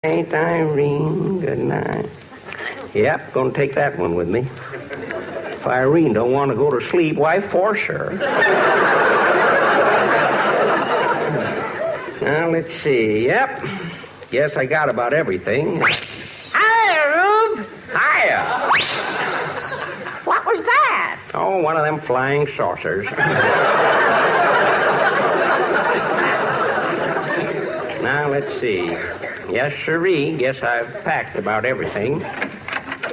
Ain't Irene, good night. Yep, gonna take that one with me. If Irene don't want to go to sleep, why force her? Now, let's see. Yep, guess I got about everything. Hi, Rube. Hiya. What was that? Oh, one of them flying saucers. Now, let's see. Yes, sirree. Guess I've packed about everything.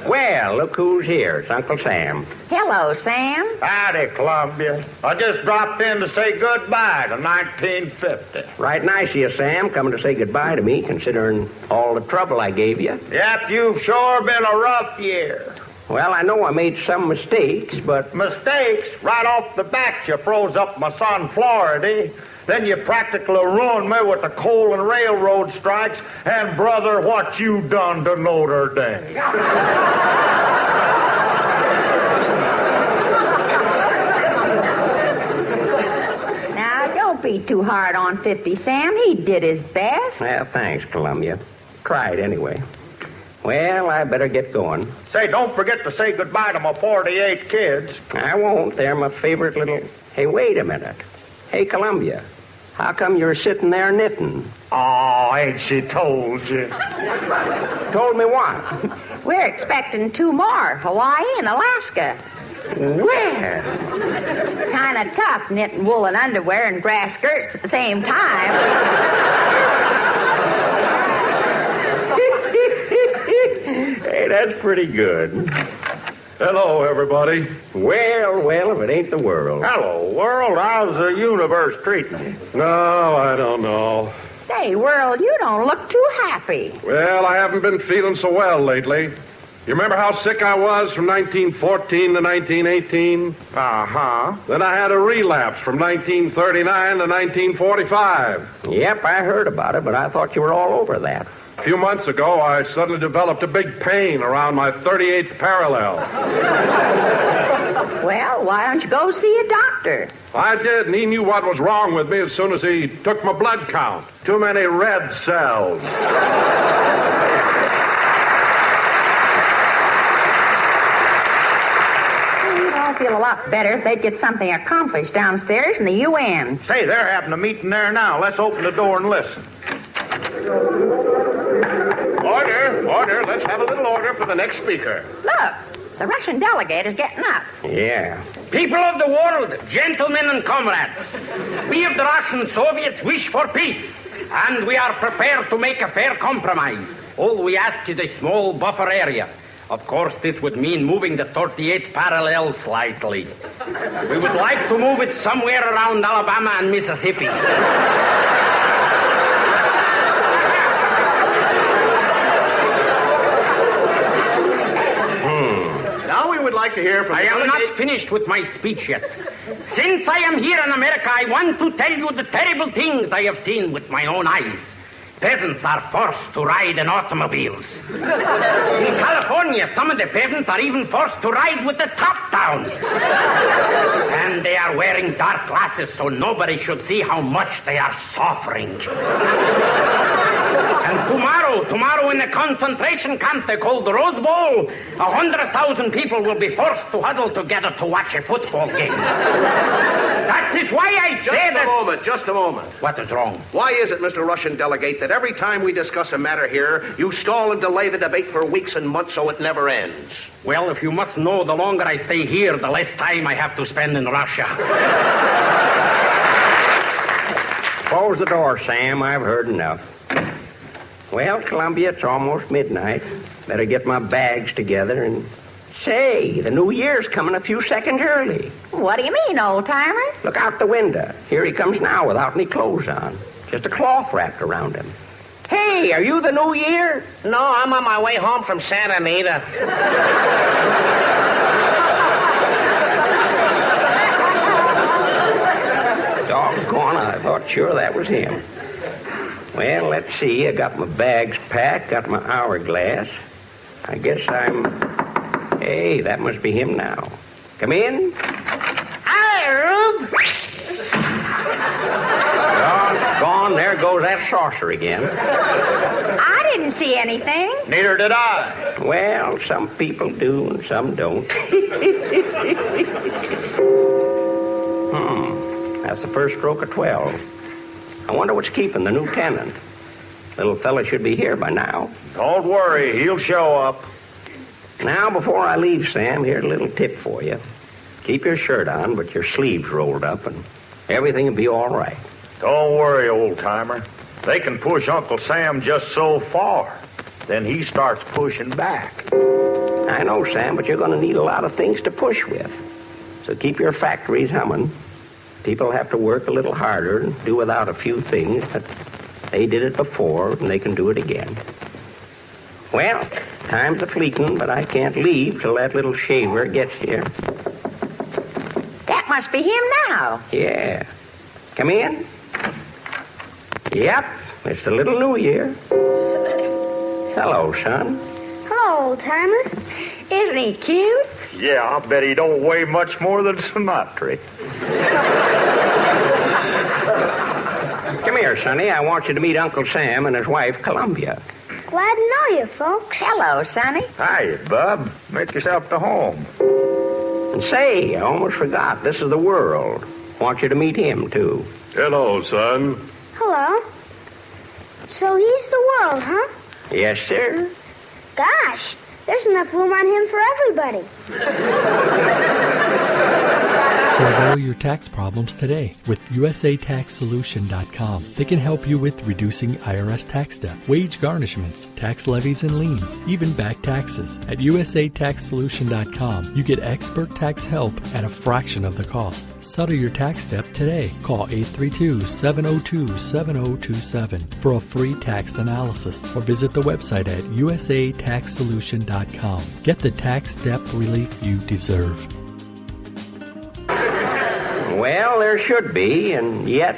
Well, look who's here. It's Uncle Sam. Hello, Sam. Howdy, Columbia. I just dropped in to say goodbye to 1950. Right nice of you, Sam, coming to say goodbye to me, considering all the trouble I gave you. Yep, you've sure been a rough year. Well, I know I made some mistakes, but... Mistakes? Right off the bat, you froze up my son Florida. Then you practically ruined me with the coal and railroad strikes. And, brother, what you done to Notre Dame. Now, don't be too hard on 50, Sam. He did his best. Well, thanks, Columbia. Tried anyway. Well, I better get going. Say, don't forget to say goodbye to my 48 kids. I won't. They're my favorite little... Hey, wait a minute. Hey, Columbia. How come you're sitting there knitting? Oh, ain't she told you? Told me what? We're expecting 2 more, Hawaii and Alaska. Well. Kind of tough knitting woolen underwear and grass skirts at the same time. Hey, that's pretty good. Hello, everybody. Well, if it ain't the world. Hello, world. How's the universe treating you? No, I don't know. Say, World, you don't look too happy. Well, I haven't been feeling so well lately. You remember how sick I was from 1914 to 1918? Uh-huh. Then I had a relapse from 1939 to 1945. Yep, I heard about it, but I thought you were all over that. A few months ago, I suddenly developed a big pain around my 38th parallel. Well, why don't you go see a doctor? I did, and he knew what was wrong with me as soon as he took my blood count. Too many red cells. You'd all feel a lot better if they'd get something accomplished downstairs in the UN. Say, they're having a meeting there now. Let's open the door and listen. Order. Let's have a little order for the next speaker. Look, the Russian delegate is getting up. Yeah. People of the world, gentlemen and comrades, we of the Russian Soviets wish for peace, and we are prepared to make a fair compromise. All we ask is a small buffer area. Of course, this would mean moving the 38th parallel slightly. We would like to move it somewhere around Alabama and Mississippi. Would like to hear from I am not finished with my speech yet. Since I am here in America, I want to tell you the terrible things I have seen with my own eyes. Peasants are forced to ride in automobiles. In California, some of the peasants are even forced to ride with the top down. And they are wearing dark glasses so nobody should see how much they are suffering. And tomorrow in the concentration camp they call the Rose Bowl, 100,000 people will be forced to huddle together to watch a football game. That is why I say that... Just a moment. What is wrong? Why is it, Mr. Russian delegate, that every time we discuss a matter here, you stall and delay the debate for weeks and months so it never ends? Well, if you must know, the longer I stay here, the less time I have to spend in Russia. Close the door, Sam. I've heard enough. Well, Columbia, it's almost midnight. Better get my bags together and... Say, the new year's coming a few seconds early. What do you mean, old-timer? Look out the window. Here he comes now without any clothes on. Just a cloth wrapped around him. Hey, are you the new year? No, I'm on my way home from Santa Anita. Doggone, I thought sure that was him. Well, let's see. I got my bags packed, got my hourglass. I guess I'm... Hey, that must be him now. Come in. Hi, Rube. Gone on, there goes that saucer again. I didn't see anything. Neither did I. Well, some people do and some don't. That's the first stroke of 12. I wonder what's keeping the new tenant. Little fella should be here by now. Don't worry, he'll show up. Now, before I leave, Sam, here's a little tip for you. Keep your shirt on, but your sleeves rolled up, and everything will be all right. Don't worry, old-timer. They can push Uncle Sam just so far. Then he starts pushing back. I know, Sam, but you're going to need a lot of things to push with. So keep your factories humming. People have to work a little harder and do without a few things, but they did it before, and they can do it again. Well, time's a-fleeting, but I can't leave till that little shaver gets here. That must be him now. Yeah. Come in. Yep, it's the little New Year. Hello, son. Hello, old-timer. Isn't he cute? Yeah, I bet he don't weigh much more than Sinatra. Come here, Sonny. I want you to meet Uncle Sam and his wife, Columbia. Glad to know you, folks. Hello, Sonny. Hiya, bub. Make yourself to home. And say, I almost forgot. This is the world. Want you to meet him, too. Hello, son. Hello. So he's the world, huh? Yes, sir. Gosh, there's enough room on him for everybody. Solve all your tax problems today with USATaxSolution.com. They can help you with reducing IRS tax debt, wage garnishments, tax levies and liens, even back taxes. At USATaxSolution.com, you get expert tax help at a fraction of the cost. Settle your tax debt today. Call 832-702-7027 for a free tax analysis or visit the website at USATaxSolution.com. Get the tax debt relief you deserve. Well, there should be, and yet...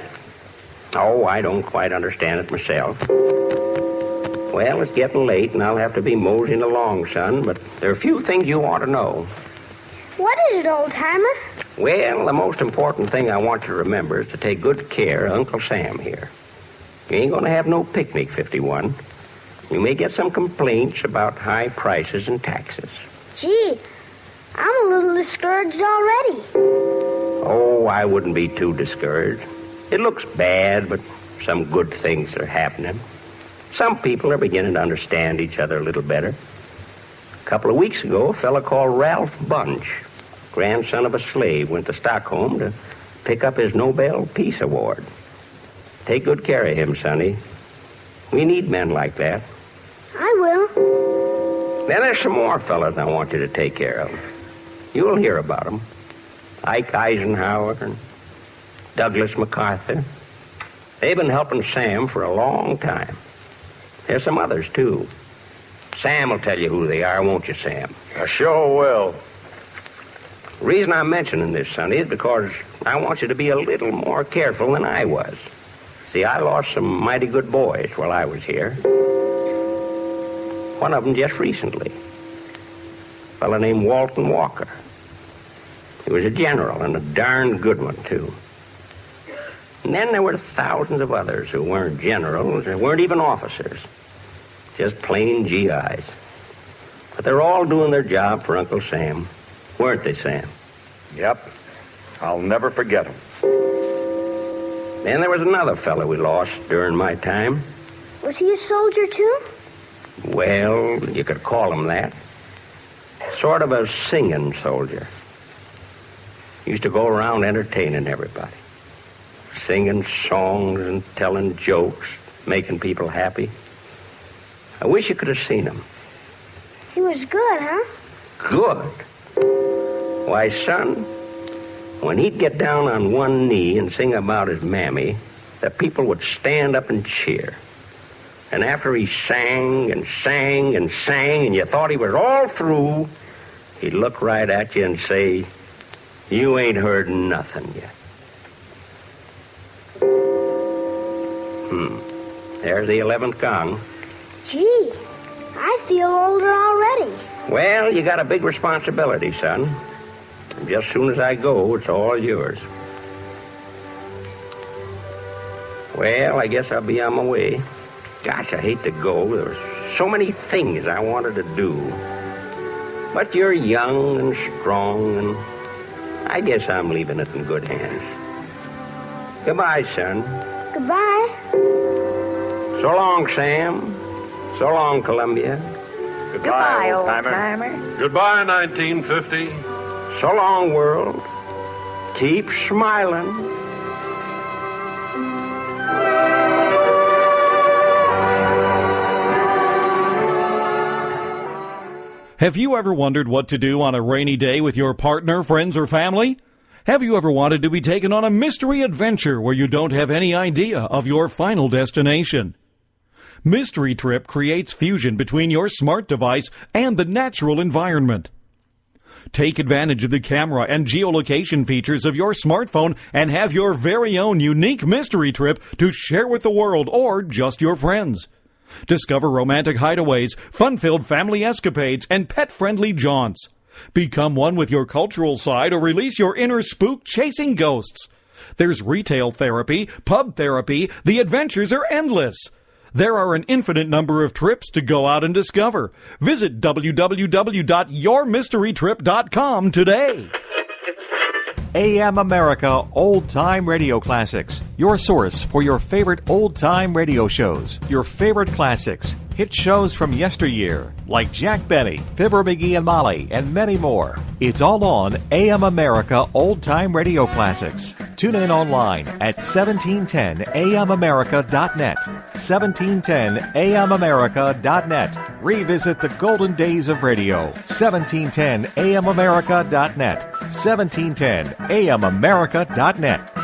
Oh, I don't quite understand it myself. Well, it's getting late, and I'll have to be moseying along, son, but there are a few things you ought to know. What is it, old-timer? Well, the most important thing I want you to remember is to take good care of Uncle Sam here. You ain't going to have no picnic, 51. You may get some complaints about high prices and taxes. Gee, I'm a little discouraged already. Oh, I wouldn't be too discouraged. It looks bad, but some good things are happening. Some people are beginning to understand each other a little better. A couple of weeks ago, a fellow called Ralph Bunch, grandson of a slave, went to Stockholm to pick up his Nobel Peace Award. Take good care of him, Sonny. We need men like that. I will. Then there's some more fellows I want you to take care of. You'll hear about them. Ike Eisenhower and Douglas MacArthur. They've been helping Sam for a long time. There's some others, too. Sam will tell you who they are, won't you, Sam? I sure will. The reason I'm mentioning this, Sonny, is because I want you to be a little more careful than I was. See, I lost some mighty good boys while I was here. One of them just recently. A fellow named Walton Walker. He was a general, and a darn good one, too. And then there were thousands of others who weren't generals, and weren't even officers. Just plain GIs. But they're all doing their job for Uncle Sam. Weren't they, Sam? Yep. I'll never forget him. Then there was another fellow we lost during my time. Was he a soldier, too? Well, you could call him that. Sort of a singing soldier. Used to go around entertaining everybody. Singing songs and telling jokes, making people happy. I wish you could have seen him. He was good, huh? Good? Why, son, when he'd get down on one knee and sing about his mammy, the people would stand up and cheer. And after he sang and sang and sang, and you thought he was all through, he'd look right at you and say, "You ain't heard nothing yet." There's the 11th gong. Gee, I feel older already. Well, you got a big responsibility, son. And just as soon as I go, it's all yours. Well, I guess I'll be on my way. Gosh, I hate to go. There were so many things I wanted to do. But you're young and strong, and I guess I'm leaving it in good hands. Goodbye, son. Goodbye. So long, Sam. So long, Columbia. Goodbye, old-timer. Goodbye, 1950. So long, world. Keep smiling. Have you ever wondered what to do on a rainy day with your partner, friends, or family? Have you ever wanted to be taken on a mystery adventure where you don't have any idea of your final destination? Mystery Trip creates fusion between your smart device and the natural environment. Take advantage of the camera and geolocation features of your smartphone and have your very own unique mystery trip to share with the world or just your friends. Discover romantic hideaways, fun-filled family escapades, and pet-friendly jaunts. Become one with your cultural side or release your inner spook chasing ghosts. There's retail therapy, pub therapy, the adventures are endless. There are an infinite number of trips to go out and discover. Visit www.yourmysterytrip.com today. AM America Old Time Radio Classics, your source for your favorite old time radio shows, your favorite classics, hit shows from yesteryear, like Jack Benny, Fibber McGee and Molly, and many more. It's all on AM America Old Time Radio Classics. Tune in online at 1710amamerica.net. 1710amamerica.net. Revisit the golden days of radio. 1710amamerica.net. 1710amamerica.net.